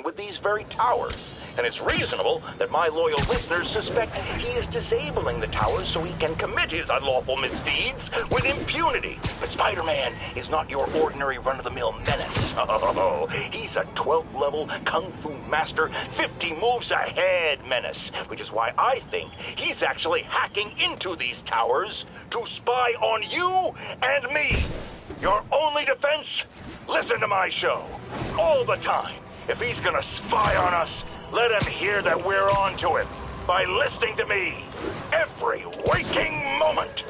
with these very towers. And it's reasonable that my loyal listeners suspect he is disabling the towers so he can commit his unlawful misdeeds with impunity. But Spider-Man is not your ordinary run-of-the-mill menace. Oh, he's a 12th level Kung Fu master, 50 moves ahead menace, which is why I think he's actually hacking into these towers to spy on you and me. Your only defense? Listen to my show. All the time. If he's gonna spy on us, let him hear that we're on to him by listening to me every waking moment.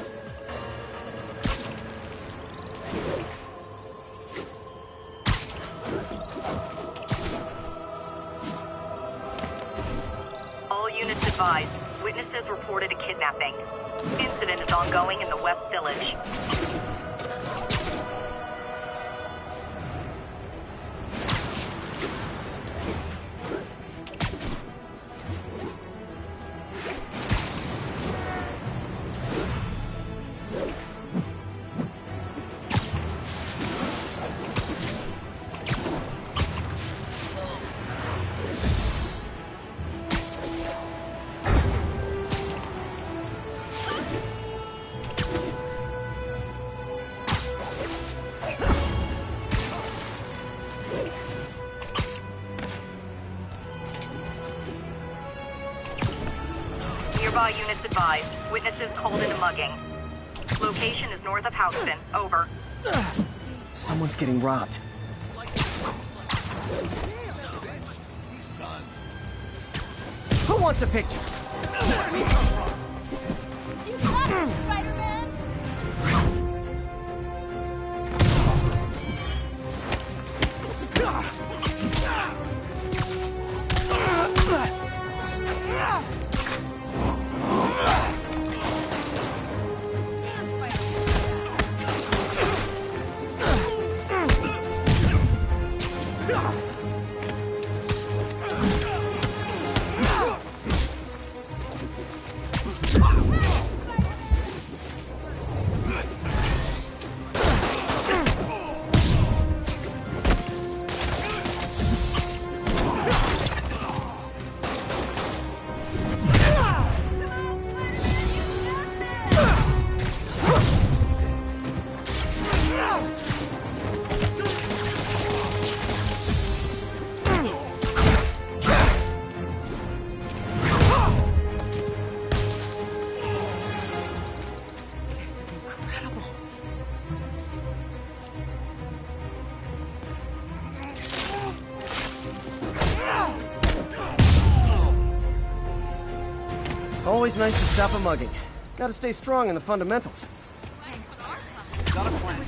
All units advised. Witnesses reported a kidnapping. Incident is ongoing in the West Village. Nearby units advised. Witnesses called in a mugging. Location is north of Houston. Over. Someone's getting robbed. Who wants a picture? You got it, Spider-Man! Always nice to stop a mugging. Gotta stay strong in the fundamentals. Got a plan.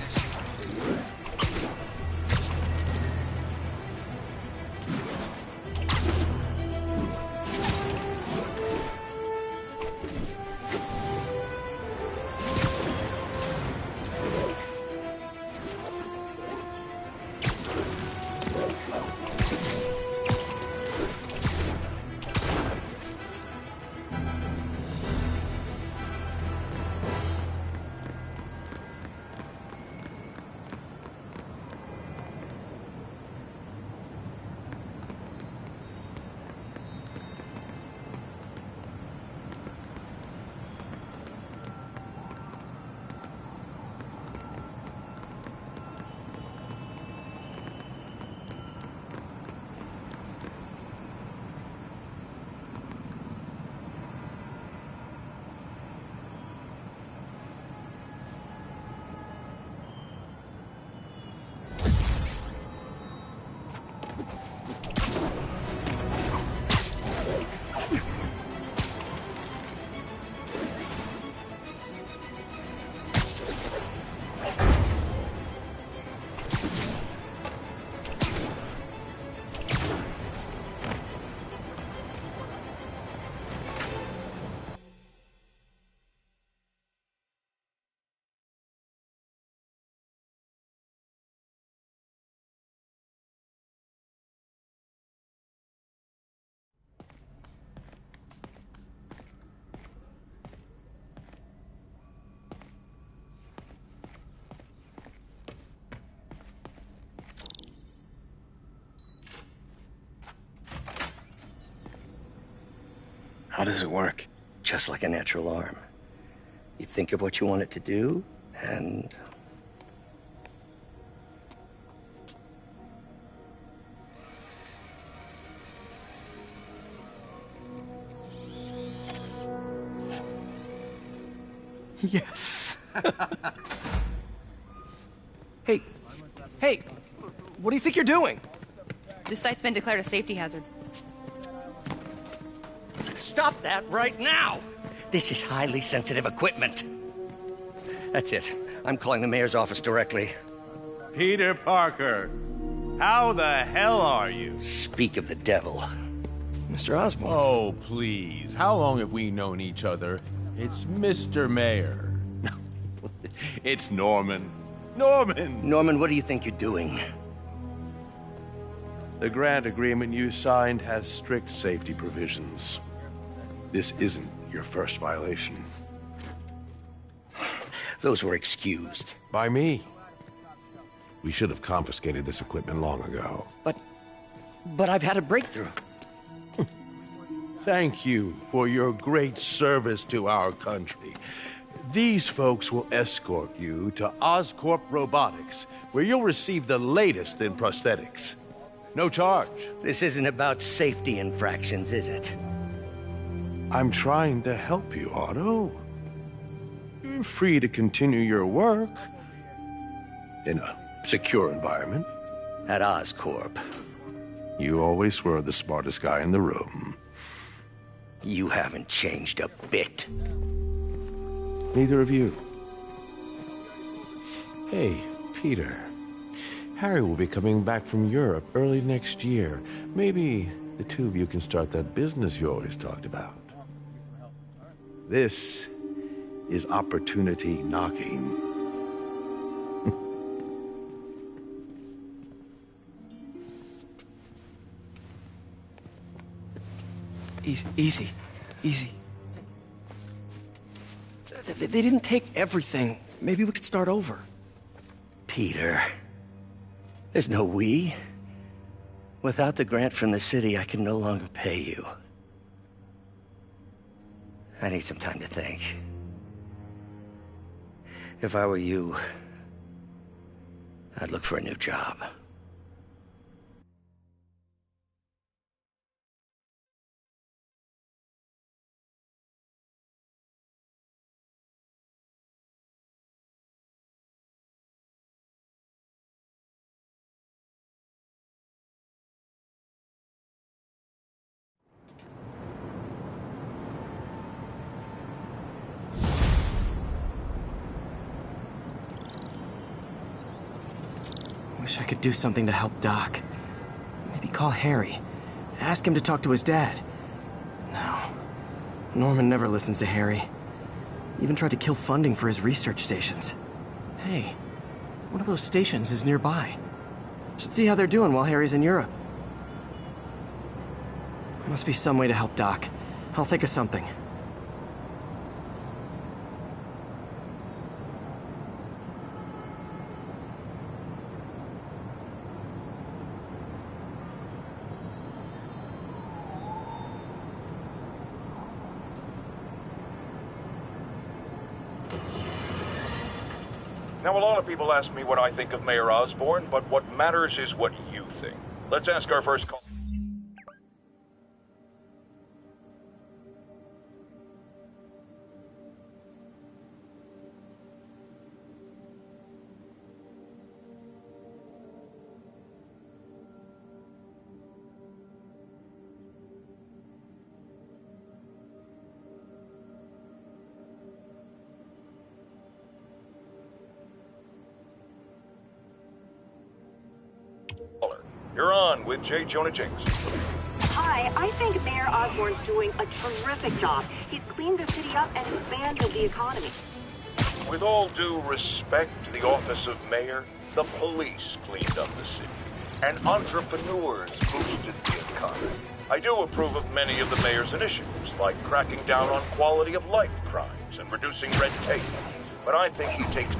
How does it work? Just like a natural arm. You think of what you want it to do, and... Yes. Hey, hey, what do you think you're doing? This site's been declared a safety hazard. Stop that right now! This is highly sensitive equipment. That's it. I'm calling the mayor's office directly. Peter Parker, how the hell are you? Speak of the devil. Mr. Osborn. Oh, please. How long have we known each other? It's Mr. Mayor. It's Norman. Norman! Norman, what do you think you're doing? The grant agreement you signed has strict safety provisions. This isn't your first violation. Those were excused. By me. We should have confiscated this equipment long ago. But I've had a breakthrough. Thank you for your great service to our country. These folks will escort you to Oscorp Robotics, where you'll receive the latest in prosthetics. No charge. This isn't about safety infractions, is it? I'm trying to help you, Otto. You're free to continue your work in a secure environment. At Oscorp. You always were the smartest guy in the room. You haven't changed a bit. Neither of you. Hey, Peter. Harry will be coming back from Europe early next year. Maybe the two of you can start that business you always talked about. This is opportunity knocking. Easy. They didn't take everything. Maybe we could start over. Peter. There's no we. Without the grant from the city, I can no longer pay you. I need some time to think. If I were you, I'd look for a new job. Wish I could do something to help Doc. Maybe call Harry. Ask him to talk to his dad. No. Norman never listens to Harry. Even tried to kill funding for his research stations. Hey, one of those stations is nearby. Should see how they're doing while Harry's in Europe. There must be some way to help Doc. I'll think of something. Now, a lot of people ask me what I think of Mayor Osborn, but what matters is what you think. Let's ask our first call. You're on with J. Jonah Jameson. Hi, I think Mayor Osborn's doing a terrific job. He's cleaned the city up and expanded the economy. With all due respect to the office of mayor, the police cleaned up the city, and entrepreneurs boosted the economy. I do approve of many of the mayor's initiatives, like cracking down on quality of life crimes and reducing red tape. But I think he takes...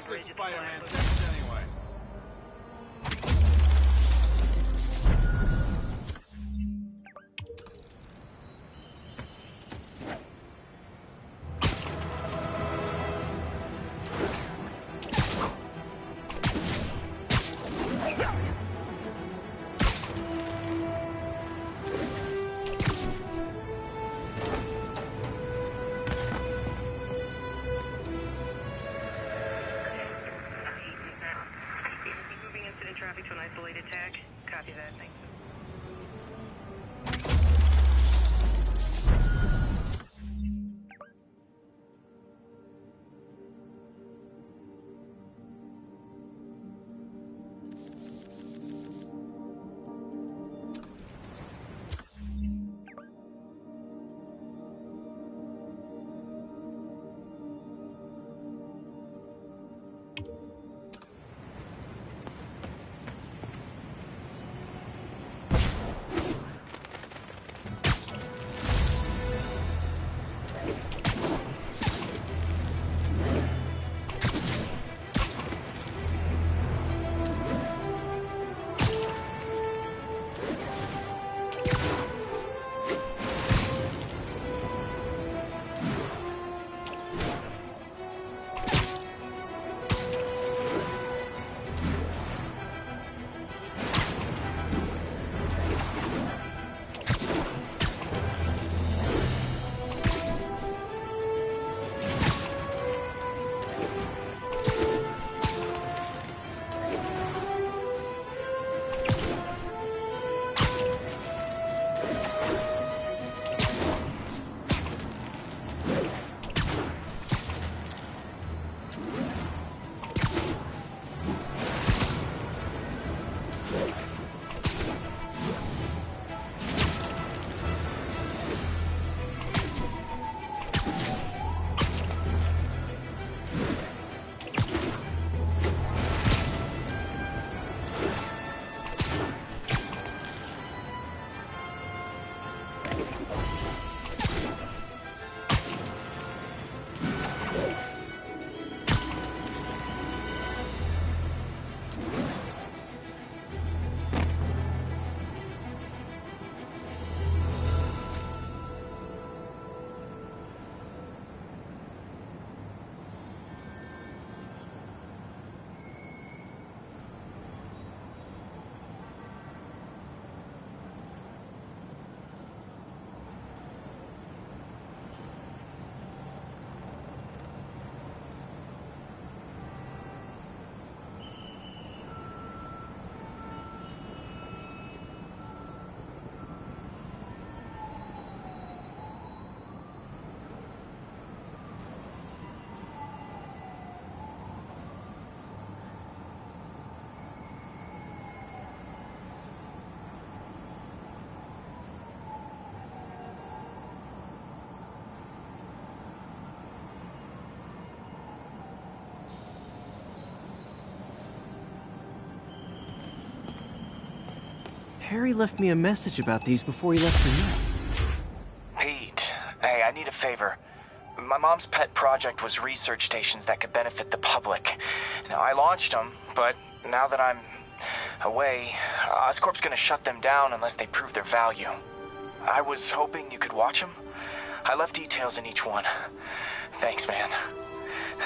this Spider-Man fixed anyway? Moving incident traffic to an isolated tag. Copy that. Thanks. Harry left me a message about these before he left for you. Pete, hey, I need a favor. My mom's pet project was research stations that could benefit the public. Now, I launched them, but now that I'm away, Oscorp's gonna shut them down unless they prove their value. I was hoping you could watch them. I left details in each one. Thanks, man.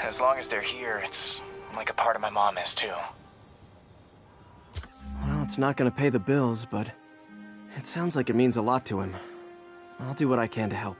As long as they're here, it's like a part of my mom is, too. Well, it's not gonna pay the bills, but it sounds like it means a lot to him. I'll do what I can to help.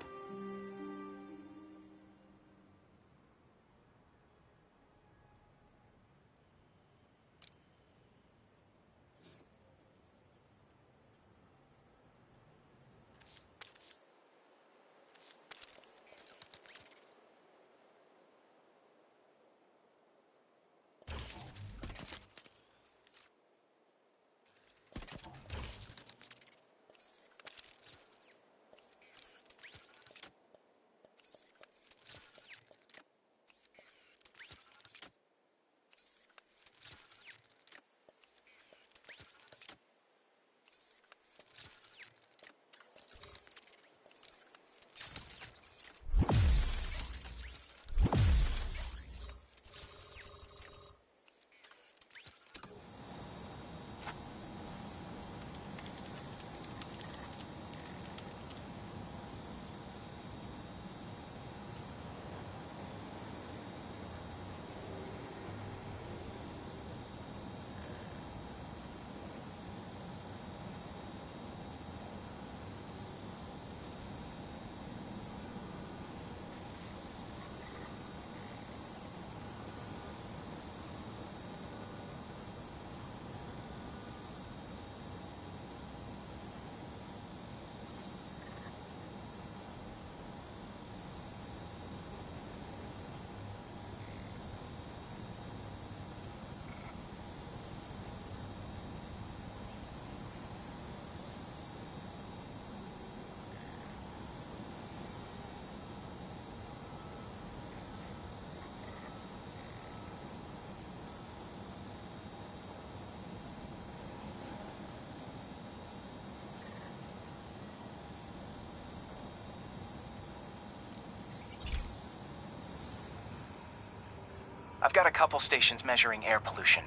I've got a couple stations measuring air pollution.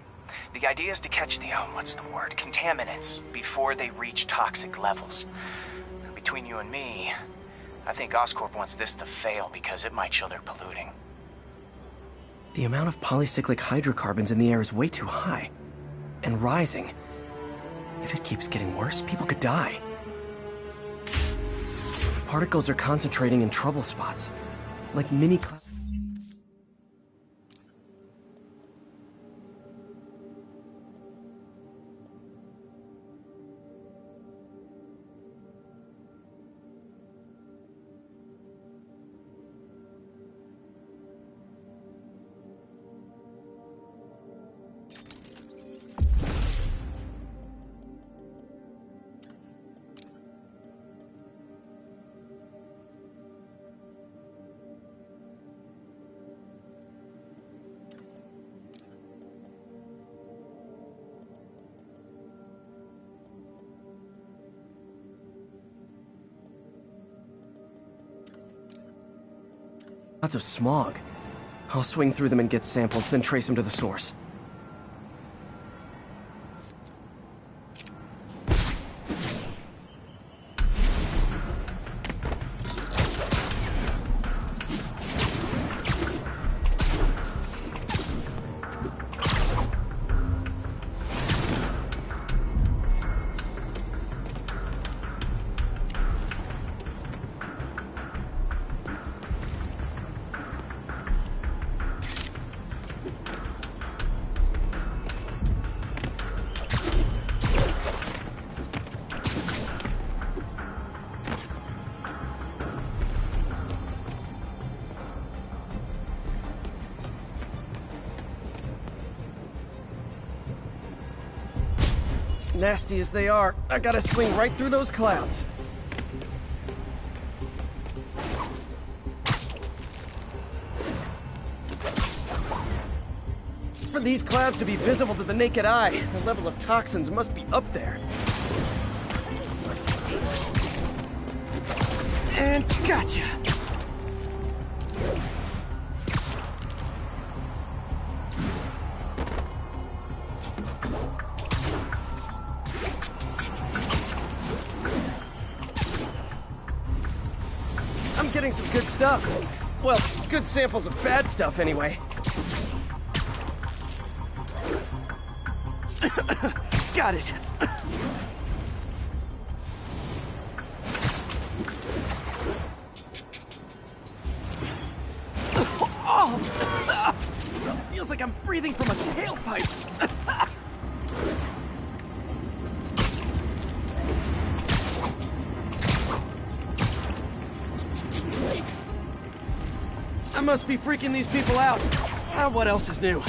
The idea is to catch the, contaminants before they reach toxic levels. Between you and me, I think Oscorp wants this to fail because it might show they're polluting. The amount of polycyclic hydrocarbons in the air is way too high. And rising. If it keeps getting worse, people could die. The particles are concentrating in trouble spots. Like mini clouds. Lots of smog. I'll swing through them and get samples, then trace them to the source. Nasty as they are, I gotta swing right through those clouds. For these clouds to be visible to the naked eye, the level of toxins must be up there. And gotcha! I'm getting some good stuff. Well, good samples of bad stuff, anyway. Got it. Oh! Feels like I'm breathing from a tailpipe. I must be freaking these people out. What else is new?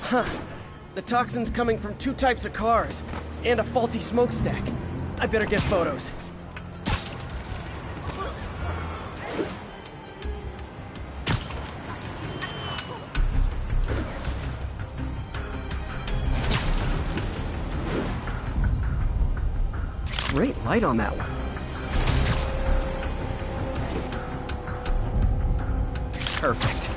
Huh. The toxin's coming from two types of cars, and a faulty smokestack. I better get photos. Great light on that one. Perfect.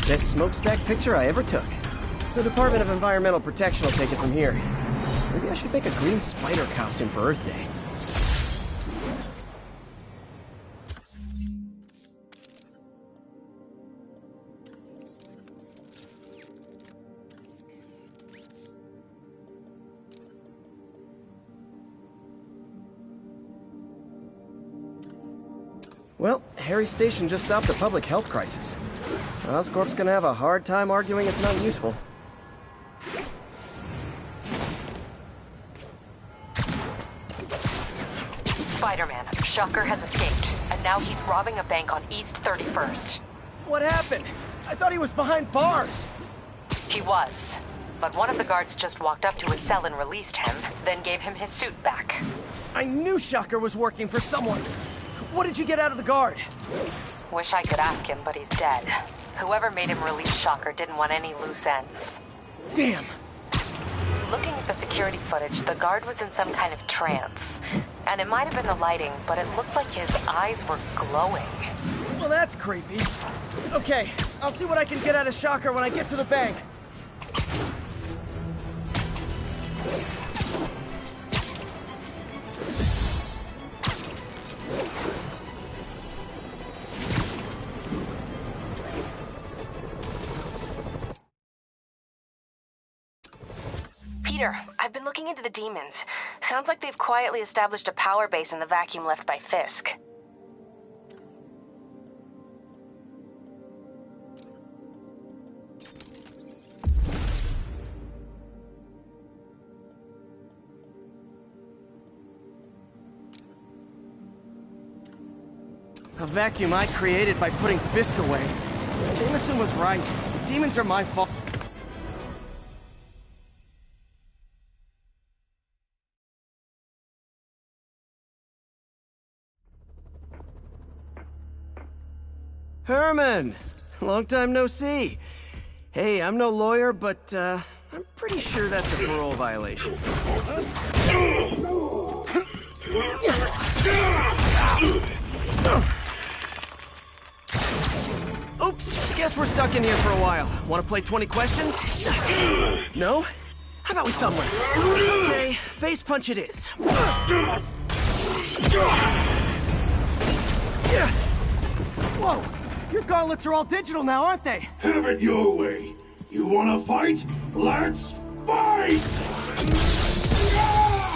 Best smokestack picture I ever took. The Department of Environmental Protection will take it from here. Maybe I should make a green spider costume for Earth Day. Well, Harry's station just stopped a public health crisis. Oscorp's gonna have a hard time arguing it's not useful. Spider-Man, Shocker has escaped, and now he's robbing a bank on East 31st. What happened? I thought he was behind bars. He was, but one of the guards just walked up to his cell and released him, then gave him his suit back. I knew Shocker was working for someone. What did you get out of the guard? Wish I could ask him, but he's dead. Whoever made him release Shocker didn't want any loose ends. Damn. Looking at the security footage, the guard was in some kind of trance. And it might have been the lighting, but it looked like his eyes were glowing. Well, that's creepy. Okay, I'll see what I can get out of Shocker when I get to the bank. Peter, I've been looking into the demons. Sounds like they've quietly established a power base in the vacuum left by Fisk. A vacuum I created by putting Fisk away. Jameson was right. Demons are my fault. Herman! Long time no see. Hey, I'm no lawyer, but, I'm pretty sure that's a parole violation. Oops, guess we're stuck in here for a while. Want to play 20 questions? No? How about we thumbless? Okay, face punch it is. Whoa! Your gauntlets are all digital now, aren't they? Have it your way. You wanna fight? Let's fight!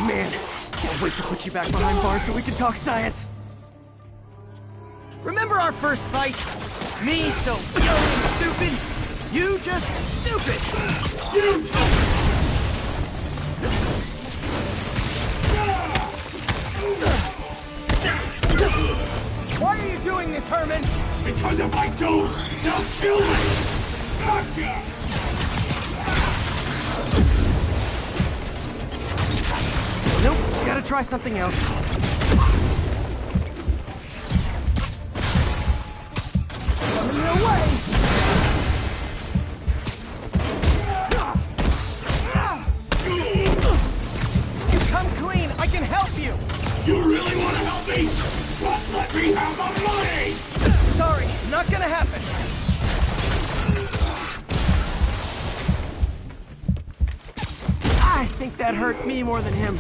Man, can't wait to put you back behind bars so we can talk science. Remember our first fight? Me so young and stupid, you just stupid. Why are you doing this, Herman? Because if I don't, they'll kill me! Gotcha! Nope, gotta try something else. Coming your way! You come clean, I can help you! You really want to help me? Just let me have the money! Sorry, not gonna happen. I think that hurt me more than him.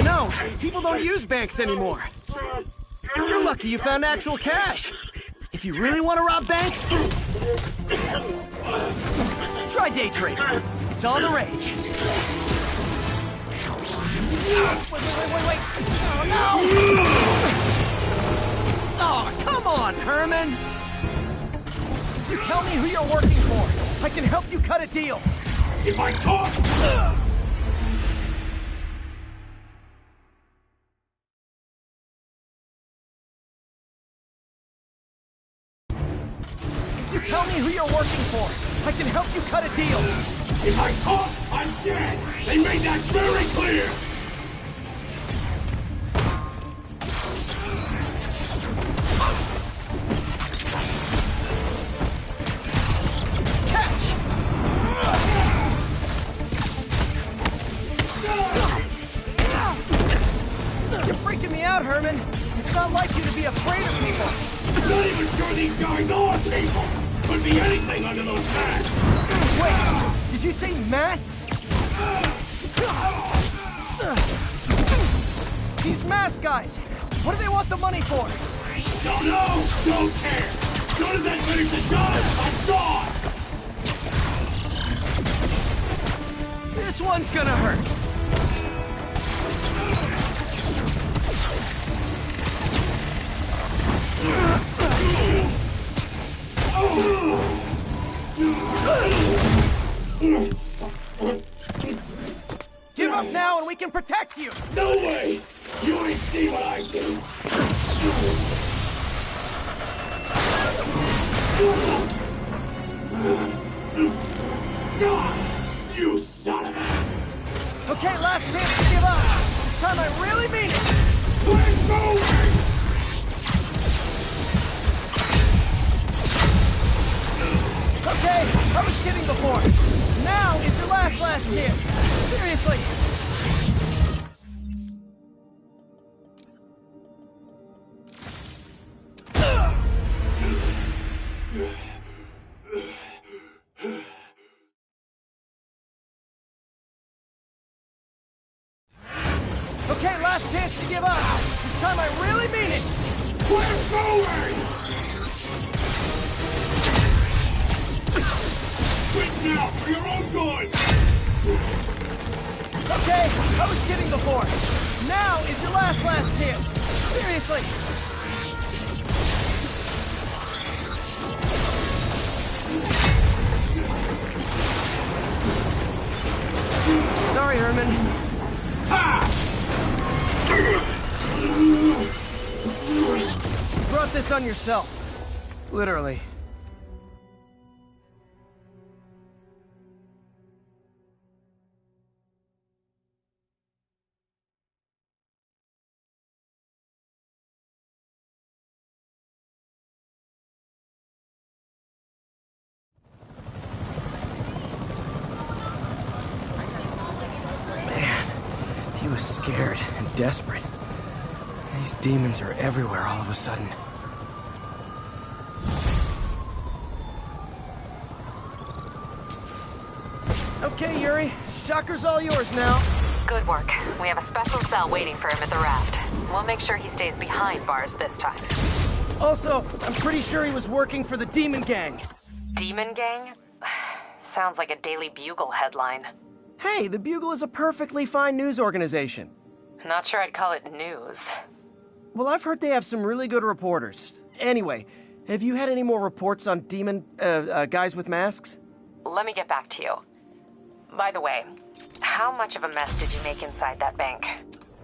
No, people don't use banks anymore. You're lucky you found actual cash. If you really want to rob banks, try day trading. It's all the rage. Wait. Oh, no! Oh, come on, Herman! You tell me who you're working for. I can help you cut a deal. If I talk... You tell me who you're working for. I can help you cut a deal. If I talk, I'm dead! They made that very clear! Catch! You're freaking me out, Herman. It's not like you to be afraid of people. I'm not even sure these guys are people! Could be anything under those masks! Wait, did you say masks? These mask guys, what do they want the money for? Don't know! Don't care! As soon as I finish the job, I'm gone! This one's gonna hurt. Give up now and we can protect you! No way! You ain't see what I do! You son of a... Okay, last chance to give up. This time I really mean it. We're moving! Okay, I was kidding before. Now is your last chance. Seriously. Okay, last chance to give up. This time I really mean it. We're going! Quit now for your own good! Okay, I was kidding before. Now is your last chance. Seriously. Sorry, Herman. You brought this on yourself. Literally. He was scared and desperate. These demons are everywhere all of a sudden. Okay, Yuri. Shocker's all yours now. Good work. We have a special cell waiting for him at the raft. We'll make sure he stays behind bars this time. Also, I'm pretty sure he was working for the Demon Gang. Demon Gang? Sounds like a Daily Bugle headline. Hey, the Bugle is a perfectly fine news organization. Not sure I'd call it news. Well, I've heard they have some really good reporters. Anyway, have you had any more reports on demon, guys with masks? Let me get back to you. By the way, how much of a mess did you make inside that bank?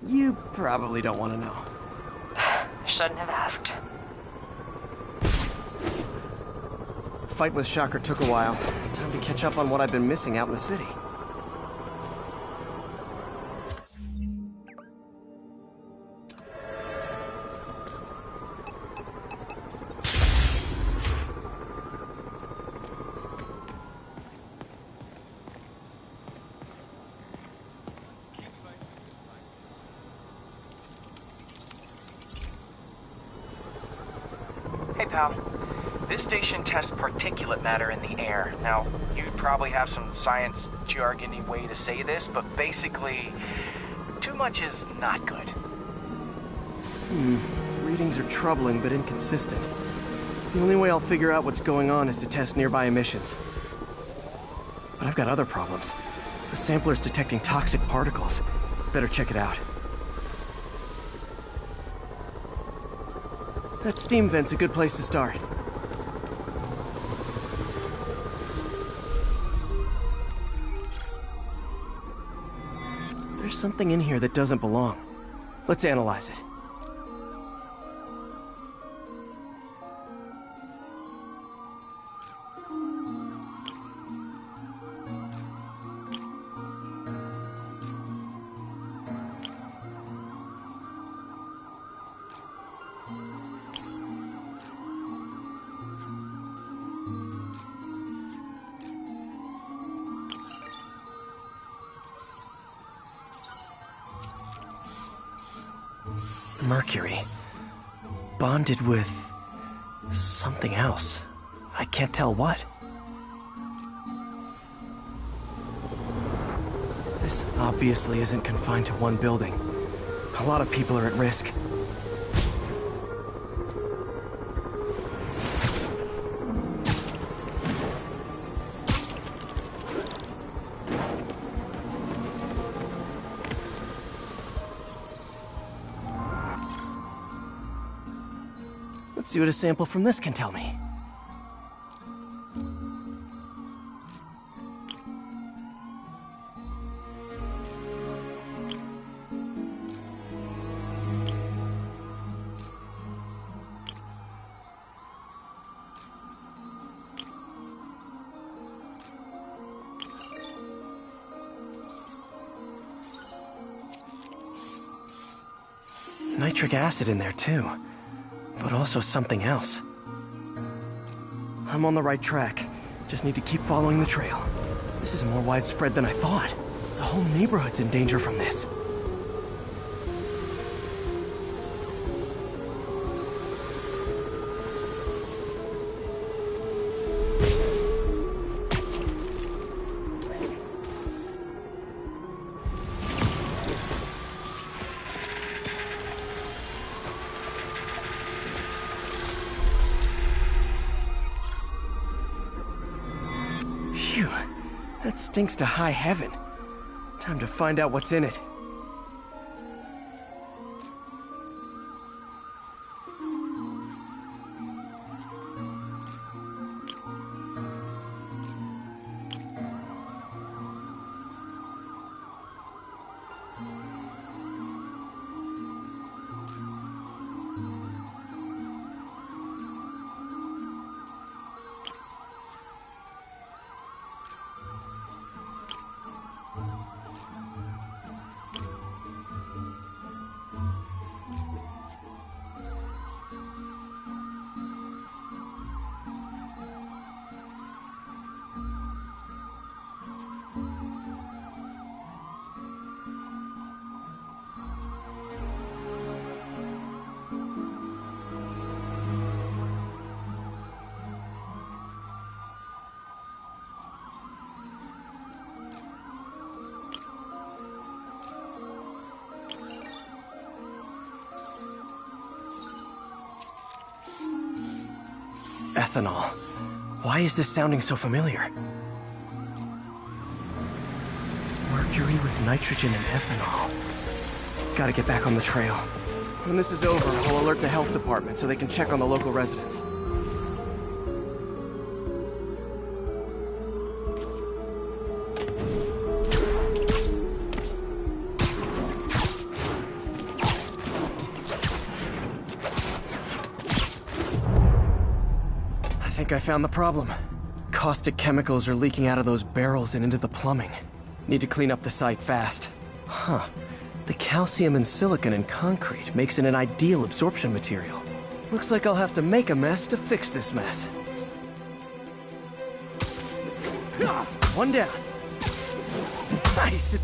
You probably don't want to know. Shouldn't have asked. The fight with Shocker took a while. Time to catch up on what I've been missing out in the city. Hey, pal. This station tests particulate matter in the air. Now, you'd probably have some science jargony way to say this, but basically, too much is not good. Readings are troubling but inconsistent. The only way I'll figure out what's going on is to test nearby emissions. But I've got other problems. The sampler's detecting toxic particles. Better check it out. That steam vent's a good place to start. There's something in here that doesn't belong. Let's analyze it. Mercury. Bonded with something else. I can't tell what. This obviously isn't confined to one building. A lot of people are at risk. Let's see what a sample from this can tell me. nitric acid in there too, but also something else. I'm on the right track. Just need to keep following the trail. This is more widespread than I thought. The whole neighborhood's in danger from this. Phew, that stinks to high heaven. Time to find out what's in it. Ethanol. Why is this sounding so familiar? Mercury with nitrogen and ethanol. Gotta get back on the trail. When this is over, I'll alert the health department so they can check on the local residents. I think I found the problem. Caustic chemicals are leaking out of those barrels and into the plumbing. Need to clean up the site fast. Huh. The calcium and silicon in concrete makes it an ideal absorption material. Looks like I'll have to make a mess to fix this mess. One down. Nice.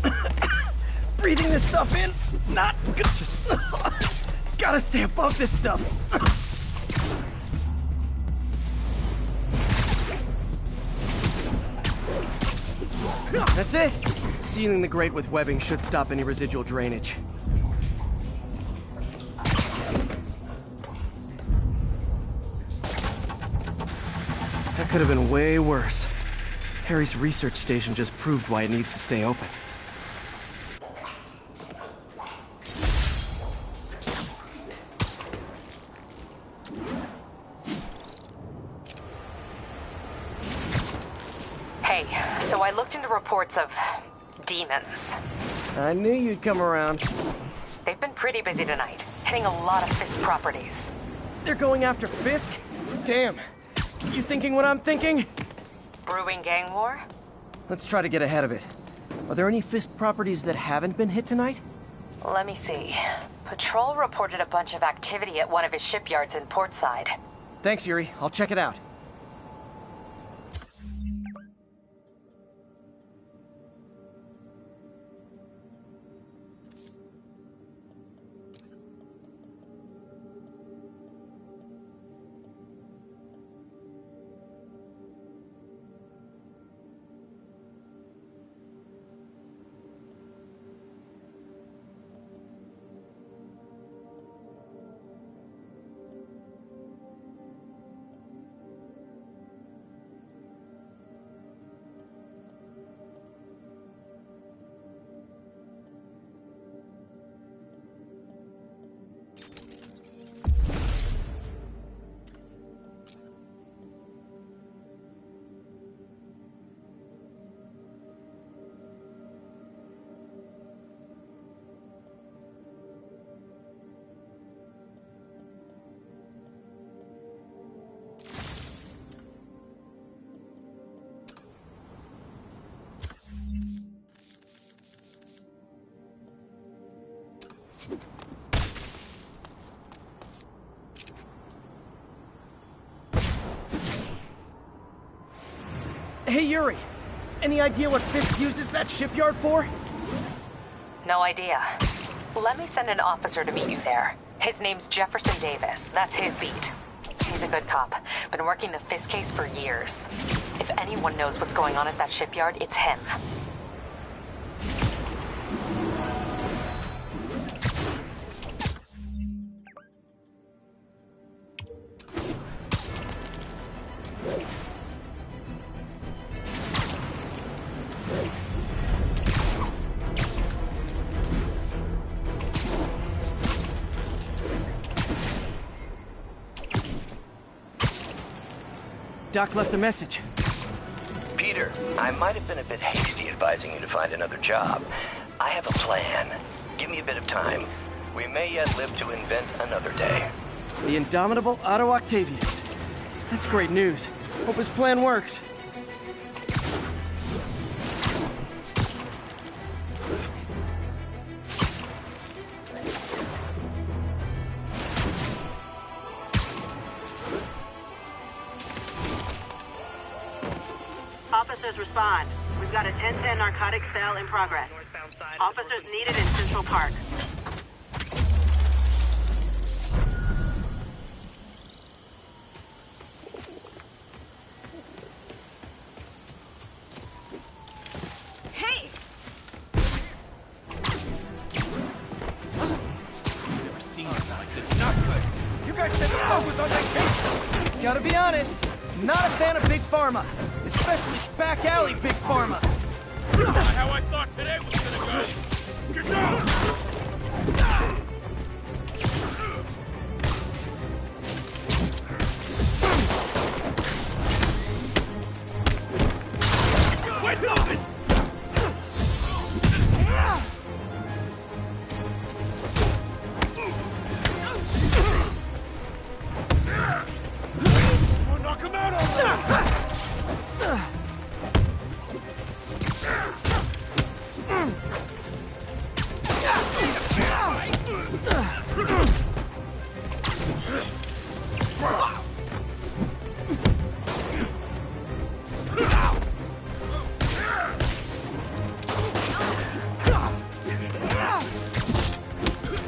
Breathing this stuff in, not good. Just gotta stay above this stuff. That's it. Sealing the grate with webbing should stop any residual drainage. That could have been way worse. Harry's research station just proved why it needs to stay open. Hey, so I looked into reports of demons. I knew you'd come around. They've been pretty busy tonight, hitting a lot of Fisk properties. They're going after Fisk? Damn. You thinking what I'm thinking? Brewing gang war? Let's try to get ahead of it. Are there any Fisk properties that haven't been hit tonight? Let me see. Patrol reported a bunch of activity at one of his shipyards in Portside. Thanks, Yuri. I'll check it out. Hey, Yuri. Any idea what Fisk uses that shipyard for? No idea. Let me send an officer to meet you there. His name's Jefferson Davis. That's his beat. He's a good cop. Been working the Fisk case for years. If anyone knows what's going on at that shipyard, it's him. Doc left a message. Peter, I might have been a bit hasty advising you to find another job. I have a plan. Give me a bit of time. We may yet live to invent another day. The indomitable Otto Octavius. That's great news. Hope his plan works. Officers respond. We've got a 10-10 narcotics sale in progress. Officers needed in Central Park. Hey! Never seen anything like this. Not good. You guys said the bug was on that case. Gotta be honest, not a fan of Big Pharma. Especially back alley Big Pharma. Not how I thought today was gonna go. Get down! Quit moving! We'll knock him out already!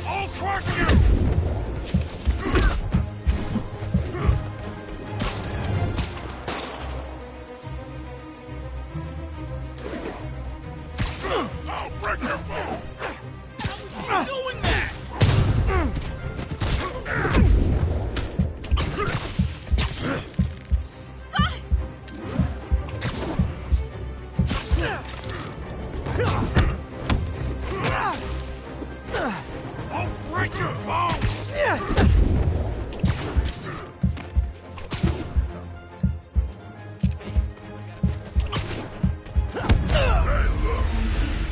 I'll crush you! I'll break your bone! How are you doing that? I'll break your bones! Hey, look!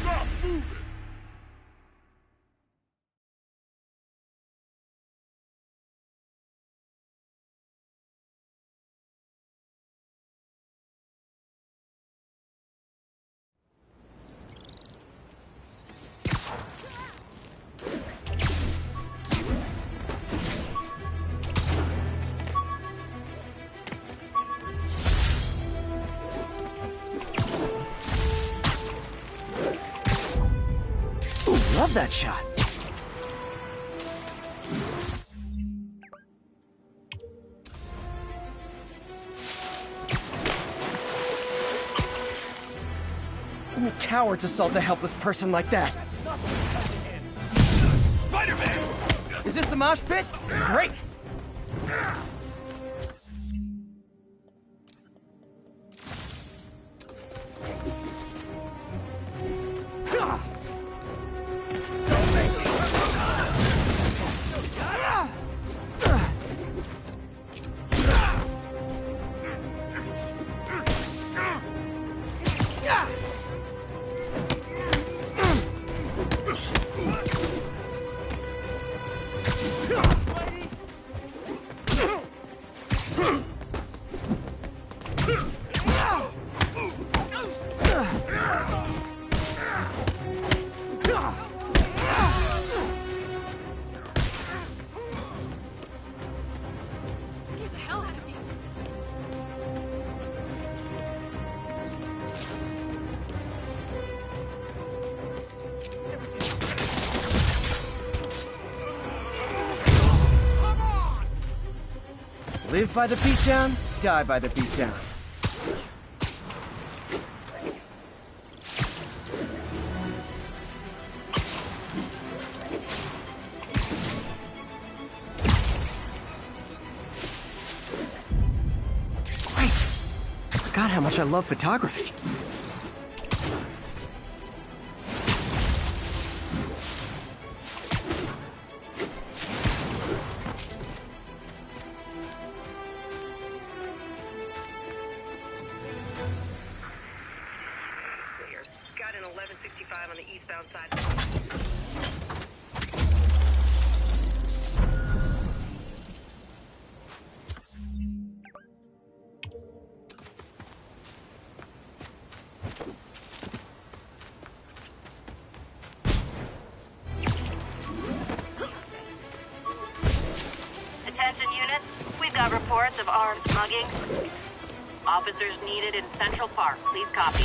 Stop moving! Love that shot. Only cowards assault a helpless person like that. Spider-Man! Is this a mosh pit? Great! Live by the beatdown, die by the beatdown. Great! Forgot how much I love photography. Got an 1165 on the eastbound side. Attention units, we've got reports of armed mugging. Officers needed in Central Park. Please copy.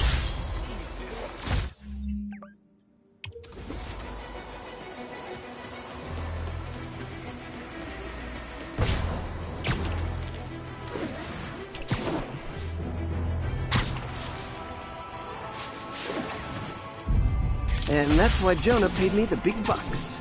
And that's why Jonah paid me the big bucks.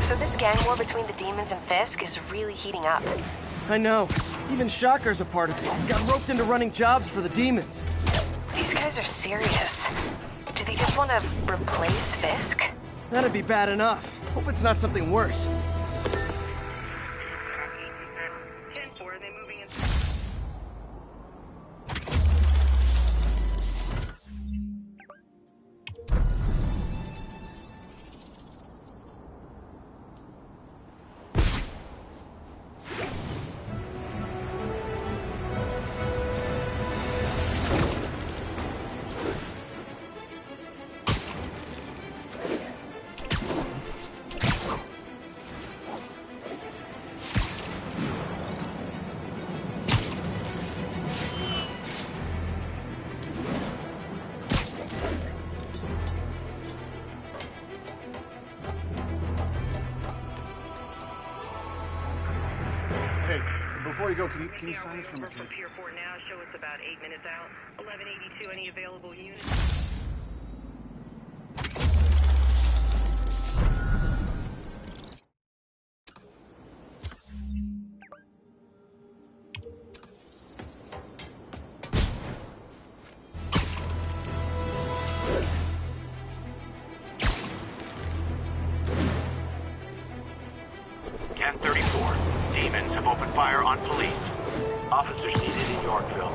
So this gang war between the demons and Fisk is really heating up. I know. Even Shocker's a part of it. Got roped into running jobs for the demons. These guys are serious. Do they just want to replace Fisk? That'd be bad enough. Hope it's not something worse. 10-4, are they moving in? Hey, before you go, can you sign it for me? From Pier 4 now, show us about 8 minutes out. 1182, any available units? Can 34. Demons have opened fire on police. Officers needed in Yorkville.